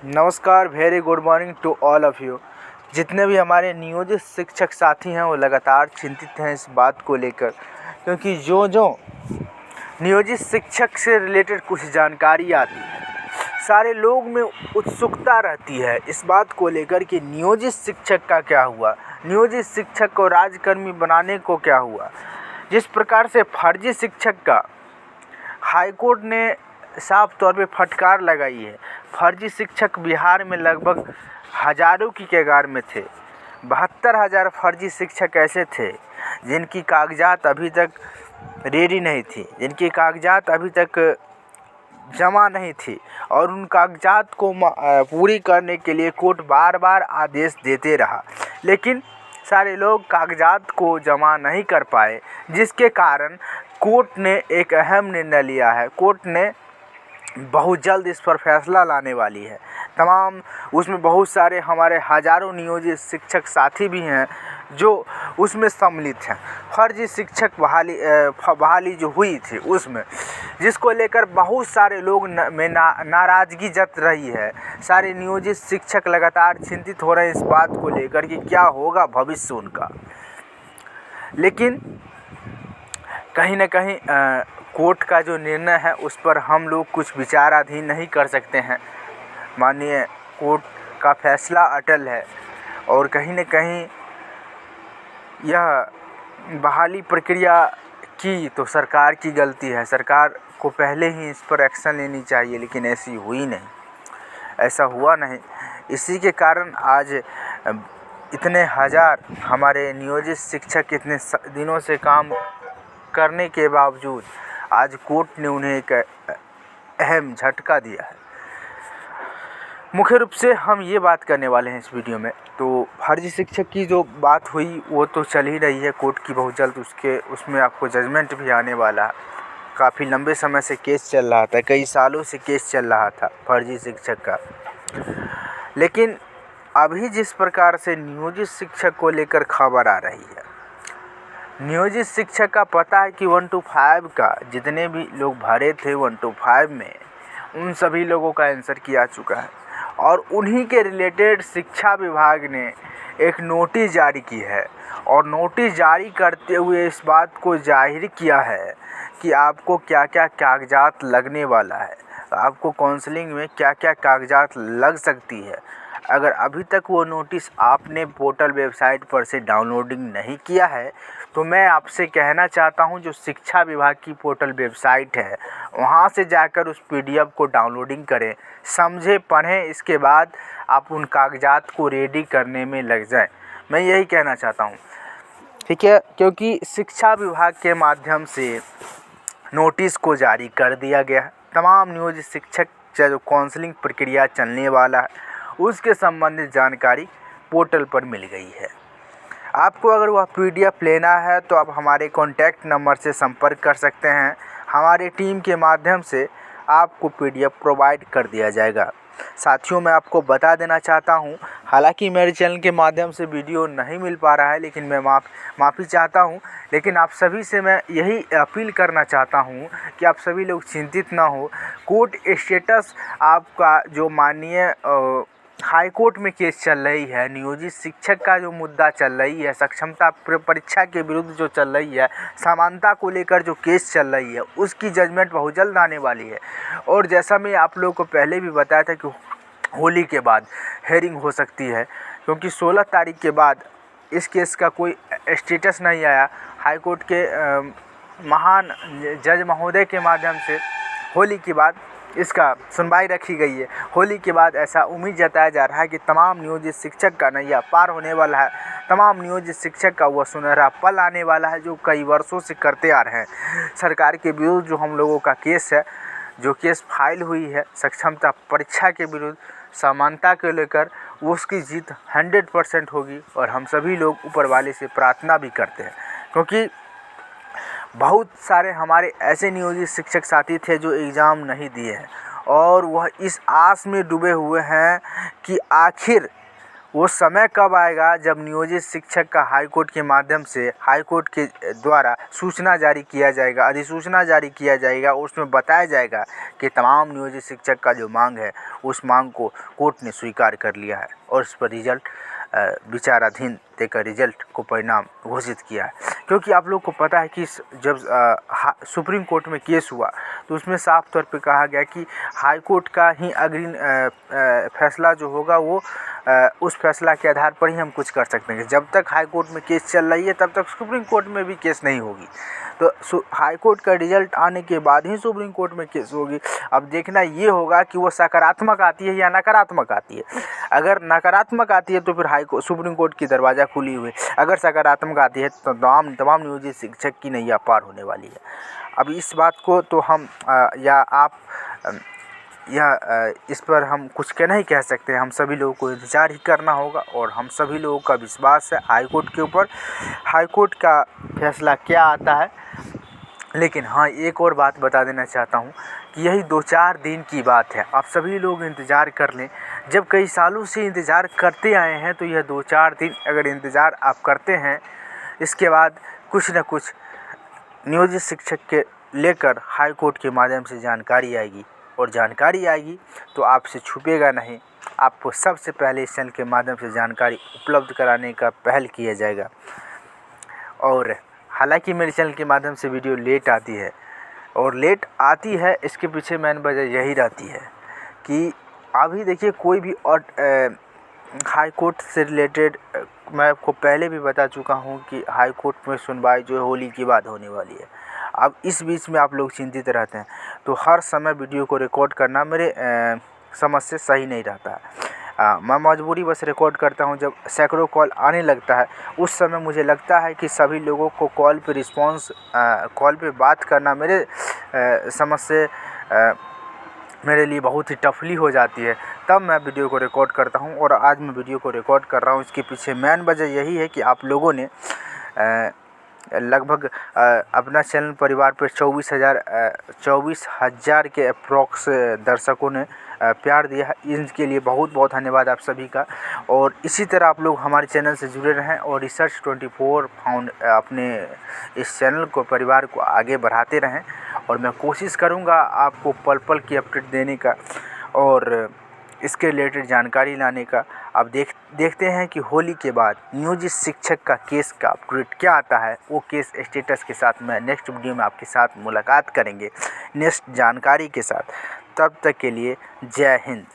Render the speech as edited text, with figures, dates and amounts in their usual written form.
नमस्कार, very good morning to all of you. जितने भी हमारे नियोजित शिक्षक साथी हैं वो लगातार चिंतित हैं इस बात को लेकर, क्योंकि जो नियोजित शिक्षक से रिलेटेड कुछ जानकारी आती है, सारे लोग में उत्सुकता रहती है इस बात को लेकर कि नियोजित शिक्षक का क्या हुआ, नियोजित शिक्षक को राजकर्मी बनाने को क्या हुआ। जिस प्रकार से फर्जी शिक्षक का हाईकोर्ट ने साफ तौर पे फटकार लगाई है। फर्जी शिक्षक बिहार में लगभग हज़ारों की कगार में थे। 72,000 फर्जी शिक्षक ऐसे थे जिनकी कागजात अभी तक रेडी नहीं थी, जिनकी कागजात अभी तक जमा नहीं थी, और उन कागजात को पूरी करने के लिए कोर्ट बार बार आदेश देते रहा, लेकिन सारे लोग कागजात को जमा नहीं कर पाए, जिसके कारण कोर्ट ने एक अहम निर्णय लिया है। कोर्ट ने बहुत जल्द इस पर फैसला लाने वाली है। उसमें बहुत सारे हमारे हज़ारों नियोजित शिक्षक साथी भी हैं जो उसमें सम्मिलित हैं। फर्जी शिक्षक बहाली जो हुई थी उसमें, जिसको लेकर बहुत सारे लोग नाराज़गी जत रही है। सारे नियोजित शिक्षक लगातार चिंतित हो रहे हैं इस बात को लेकर कि क्या होगा भविष्य उनका। लेकिन कहीं ना कहीं कोर्ट का जो निर्णय है उस पर हम लोग कुछ विचाराधीन नहीं कर सकते हैं। माननीय कोर्ट का फैसला अटल है, और कहीं न कहीं यह बहाली प्रक्रिया की तो सरकार की गलती है। सरकार को पहले ही इस पर एक्शन लेनी चाहिए, लेकिन ऐसी हुई नहीं, ऐसा हुआ नहीं। इसी के कारण आज इतने हज़ार हमारे नियोजित शिक्षक इतने दिनों से काम करने के बावजूद आज कोर्ट ने उन्हें एक अहम झटका दिया है। मुख्य रूप से हम ये बात करने वाले हैं इस वीडियो में। तो फर्जी शिक्षक की जो बात हुई वो तो चल ही रही है कोर्ट की, बहुत जल्द उसमें आपको जजमेंट भी आने वाला है। काफ़ी लंबे समय से केस चल रहा था, कई सालों से केस चल रहा था फर्जी शिक्षक का। लेकिन अभी जिस प्रकार से नियोजित शिक्षक को लेकर खबर आ रही है, नियोजित शिक्षक का पता है कि 1 to 5 का जितने भी लोग भरे थे 1 to 5 में, उन सभी लोगों का आंसर किया चुका है, और उन्हीं के रिलेटेड शिक्षा विभाग ने एक नोटिस जारी की है, और नोटिस जारी करते हुए इस बात को जाहिर किया है कि आपको क्या क्या कागजात लगने वाला है, आपको काउंसलिंग में क्या क्या कागजात लग सकती है। अगर अभी तक वो नोटिस आपने पोर्टल वेबसाइट पर से डाउनलोडिंग नहीं किया है, तो मैं आपसे कहना चाहता हूं, जो शिक्षा विभाग की पोर्टल वेबसाइट है वहां से जाकर उस पीडीएफ को डाउनलोडिंग करें, समझें, पढ़ें, इसके बाद आप उन कागजात को रेडी करने में लग जाएं। मैं यही कहना चाहता हूं, ठीक है, क्योंकि शिक्षा विभाग के माध्यम से नोटिस को जारी कर दिया गया है। तमाम नियोजित शिक्षक जो काउंसलिंग प्रक्रिया चलने वाला है उसके संबंधित जानकारी पोर्टल पर मिल गई है। आपको अगर वह पीडीएफ लेना है तो आप हमारे कॉन्टैक्ट नंबर से संपर्क कर सकते हैं। हमारी टीम के माध्यम से आपको पीडीएफ प्रोवाइड कर दिया जाएगा। साथियों, मैं आपको बता देना चाहता हूं, हालांकि मेरे चैनल के माध्यम से वीडियो नहीं मिल पा रहा है, लेकिन मैं माफ़ी चाहता हूं। लेकिन आप सभी से मैं यही अपील करना चाहता हूं कि आप सभी लोग चिंतित ना हो। कोर्ट स्टेटस आपका जो माननीय हाई कोर्ट में केस चल रही है, नियोजित शिक्षक का जो मुद्दा चल रही है, सक्षमता परीक्षा के विरुद्ध जो चल रही है, समानता को लेकर जो केस चल रही है, उसकी जजमेंट बहुत जल्द आने वाली है। और जैसा मैं आप लोगों को पहले भी बताया था कि होली के बाद हेयरिंग हो सकती है, क्योंकि 16 तारीख के बाद इस केस का कोई स्टेटस नहीं आया। हाई कोर्ट के महान जज महोदय के माध्यम से होली के बाद इसका सुनवाई रखी गई है। होली के बाद ऐसा उम्मीद जताया जा रहा है कि तमाम नियोजित शिक्षक का नैया पार होने वाला है। तमाम नियोजित शिक्षक का वह सुनहरा पल आने वाला है जो कई वर्षों से करते आ रहे हैं। सरकार के विरुद्ध जो हम लोगों का केस है, जो केस फाइल हुई है सक्षमता परीक्षा के विरुद्ध, समानता को लेकर, उसकी जीत 100% होगी। और हम सभी लोग ऊपर वाले से प्रार्थना भी करते हैं, क्योंकि बहुत सारे हमारे ऐसे नियोजित शिक्षक साथी थे जो एग्ज़ाम नहीं दिए हैं, और वह इस आस में डूबे हुए हैं कि आखिर वो समय कब आएगा जब नियोजित शिक्षक का हाई कोर्ट के माध्यम से, हाई कोर्ट के द्वारा सूचना जारी किया जाएगा, अधिसूचना जारी किया जाएगा, उसमें बताया जाएगा कि तमाम नियोजित शिक्षक का जो मांग है उस मांग को कोर्ट ने स्वीकार कर लिया है और इस पर रिजल्ट विचाराधीन देकर रिजल्ट को परिणाम घोषित किया है। क्योंकि आप लोग को पता है कि जब सुप्रीम कोर्ट में केस हुआ तो उसमें साफ तौर पे कहा गया कि हाई कोर्ट का ही अग्रिम फैसला जो होगा वो उस फैसला के आधार पर ही हम कुछ कर सकते हैं। जब तक हाई कोर्ट में केस चल रही है तब तक सुप्रीम कोर्ट में भी केस नहीं होगी। तो हाई कोर्ट का रिजल्ट आने के बाद ही सुप्रीम कोर्ट में केस होगी। अब देखना ये होगा कि वो सकारात्मक आती है या नकारात्मक आती है। अगर नकारात्मक आती है तो फिर सुप्रीम कोर्ट की दरवाज़ा खुली हुई है। अगर सकारात्मक आती है तो तमाम नियोजित शिक्षक की नैया पार होने वाली है। अब इस बात को तो हम या आप इस पर हम कुछ नहीं कह सकते। हम सभी लोगों को इंतज़ार ही करना होगा और हम सभी लोगों का विश्वास है हाई कोर्ट के ऊपर। हाई कोर्ट का फैसला क्या आता है। लेकिन हाँ, एक और बात बता देना चाहता हूँ कि यही 2-4 दिन की बात है। आप सभी लोग इंतज़ार कर लें। जब कई सालों से इंतज़ार करते आए हैं तो यह 2-4 दिन अगर इंतज़ार आप करते हैं, इसके बाद कुछ न कुछ नियोजित शिक्षक के लेकर हाई कोर्ट के माध्यम से जानकारी आएगी और जानकारी आएगी तो आपसे छुपेगा नहीं। आपको सबसे पहले इस चैनल के माध्यम से जानकारी उपलब्ध कराने का पहल किया जाएगा। और हालांकि मेरे चैनल के माध्यम से वीडियो लेट आती है और लेट आती है, इसके पीछे मेन वजह यही रहती है कि अभी देखिए कोई भी और हाई कोर्ट से रिलेटेड मैं आपको पहले भी बता चुका हूँ कि हाई कोर्ट में सुनवाई जो है होली के बाद होने वाली है। अब इस बीच में आप लोग चिंतित रहते हैं तो हर समय वीडियो को रिकॉर्ड करना मेरे समझ से सही नहीं रहता है। मैं मजबूरी बस रिकॉर्ड करता हूँ। जब सैकड़ों कॉल आने लगता है उस समय मुझे लगता है कि सभी लोगों को कॉल पे रिस्पॉन्स कॉल पे बात करना मेरे समझ से मेरे लिए बहुत ही टफली हो जाती है। तब मैं वीडियो को रिकॉर्ड करता हूं और आज मैं वीडियो को रिकॉर्ड कर रहा हूं। इसके पीछे मेन वजह यही है कि आप लोगों ने लगभग अपना चैनल परिवार पर 24,000 के अप्रॉक्स दर्शकों ने प्यार दिया है। इनके लिए बहुत बहुत धन्यवाद आप सभी का। और इसी तरह आप लोग हमारे चैनल से जुड़े रहें और रिसर्च 24 फाउंड अपने इस चैनल को परिवार को आगे बढ़ाते रहें। और मैं कोशिश करूंगा आपको पल पल की अपडेट देने का और इसके रिलेटेड जानकारी लाने का। अब देखते हैं कि होली के बाद नियोजित शिक्षक का केस का अपडेट क्या आता है। वो केस स्टेटस के साथ मैं नेक्स्ट वीडियो में आपके साथ मुलाकात करेंगे नेक्स्ट जानकारी के साथ। तब तक के लिए जय हिंद।